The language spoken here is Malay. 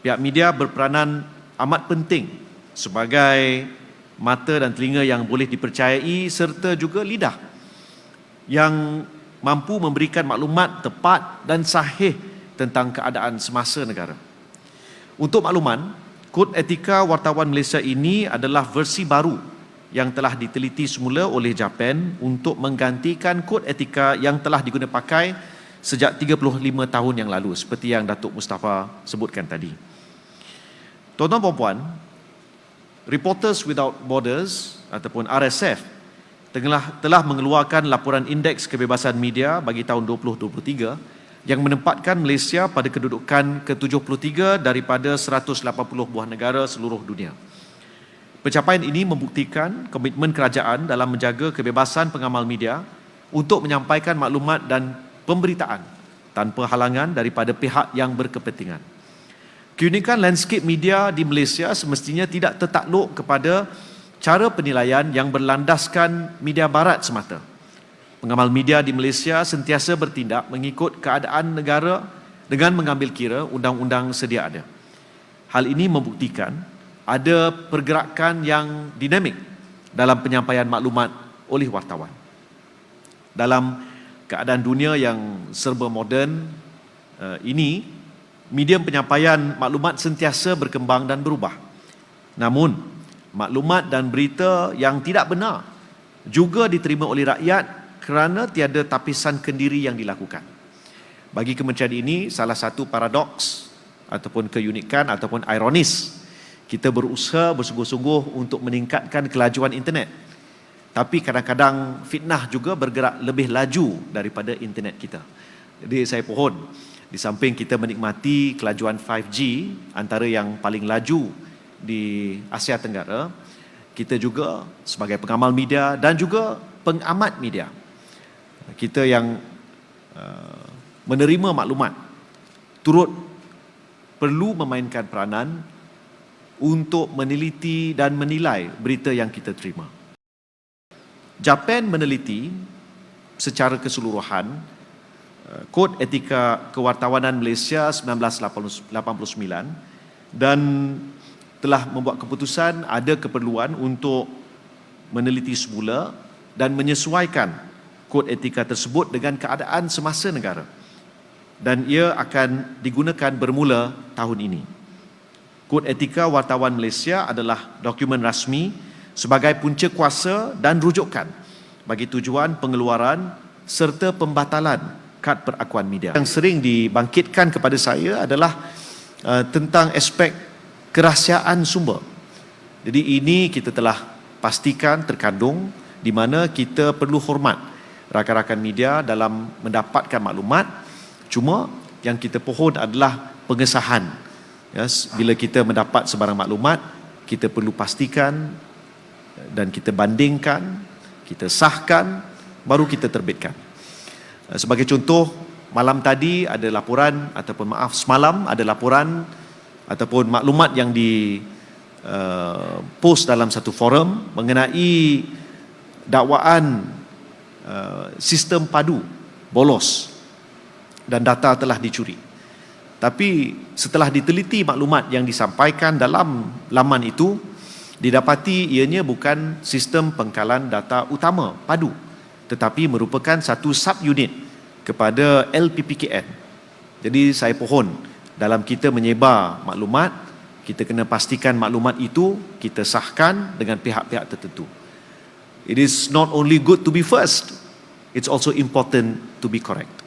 pihak media berperanan amat penting sebagai mata dan telinga yang boleh dipercayai serta juga lidah yang mampu memberikan maklumat tepat dan sahih tentang keadaan semasa negara. Untuk makluman, Kod Etika Wartawan Malaysia ini adalah versi baru yang telah diteliti semula oleh Japan untuk menggantikan kod etika yang telah diguna pakai sejak 35 tahun yang lalu, seperti yang Datuk Mustafa sebutkan tadi. Tuan-tuan dan puan, Reporters Without Borders ataupun RSF telah mengeluarkan laporan indeks kebebasan media bagi tahun 2023 yang menempatkan Malaysia pada kedudukan ke-73 daripada 180 buah negara seluruh dunia. Pencapaian ini membuktikan komitmen kerajaan dalam menjaga kebebasan pengamal media untuk menyampaikan maklumat dan pemberitaan tanpa halangan daripada pihak yang berkepentingan. Keunikan landscape media di Malaysia semestinya tidak tertakluk kepada cara penilaian yang berlandaskan media barat semata. Pengamal media di Malaysia sentiasa bertindak mengikut keadaan negara dengan mengambil kira undang-undang sedia ada. Hal ini membuktikan ada pergerakan yang dinamik dalam penyampaian maklumat oleh wartawan. Dalam keadaan dunia yang serba moden ini, medium penyampaian maklumat sentiasa berkembang dan berubah. Namun, maklumat dan berita yang tidak benar juga diterima oleh rakyat kerana tiada tapisan kendiri yang dilakukan. Bagi kementerian ini, salah satu paradoks ataupun keunikan ataupun ironis, kita berusaha bersungguh-sungguh untuk meningkatkan kelajuan internet. Tapi kadang-kadang fitnah juga bergerak lebih laju daripada internet kita. Jadi saya pohon, di samping kita menikmati kelajuan 5G, antara yang paling laju di Asia Tenggara, kita juga sebagai pengamal media dan juga pengamat media, kita yang menerima maklumat, turut perlu memainkan peranan untuk meneliti dan menilai berita yang kita terima. Japan meneliti secara keseluruhan Kod Etika Kewartawanan Malaysia 1989 dan telah membuat keputusan ada keperluan untuk meneliti semula dan menyesuaikan kod etika tersebut dengan keadaan semasa negara, dan ia akan digunakan bermula tahun ini. Kod Etika Wartawan Malaysia adalah dokumen rasmi sebagai punca kuasa dan rujukan bagi tujuan pengeluaran serta pembatalan kad perakuan media. Yang sering dibangkitkan kepada saya adalah tentang aspek kerahsiaan sumber. Jadi ini kita telah pastikan terkandung di mana kita perlu hormat rakan-rakan media dalam mendapatkan maklumat. Cuma yang kita pohon adalah pengesahan. Bila kita mendapat sebarang maklumat, kita perlu pastikan dan kita bandingkan, kita sahkan, baru kita terbitkan. Sebagai contoh, malam tadi ada laporan ataupun semalam ada laporan ataupun maklumat yang post dalam satu forum mengenai dakwaan sistem padu bolos dan data telah dicuri. Tapi setelah diteliti maklumat yang disampaikan dalam laman itu, didapati ianya bukan sistem pengkalan data utama padu, tetapi merupakan satu sub-unit kepada LPPKN. Jadi saya pohon, dalam kita menyebar maklumat, kita kena pastikan maklumat itu kita sahkan dengan pihak-pihak tertentu. It is not only good to be first, it's also important to be correct.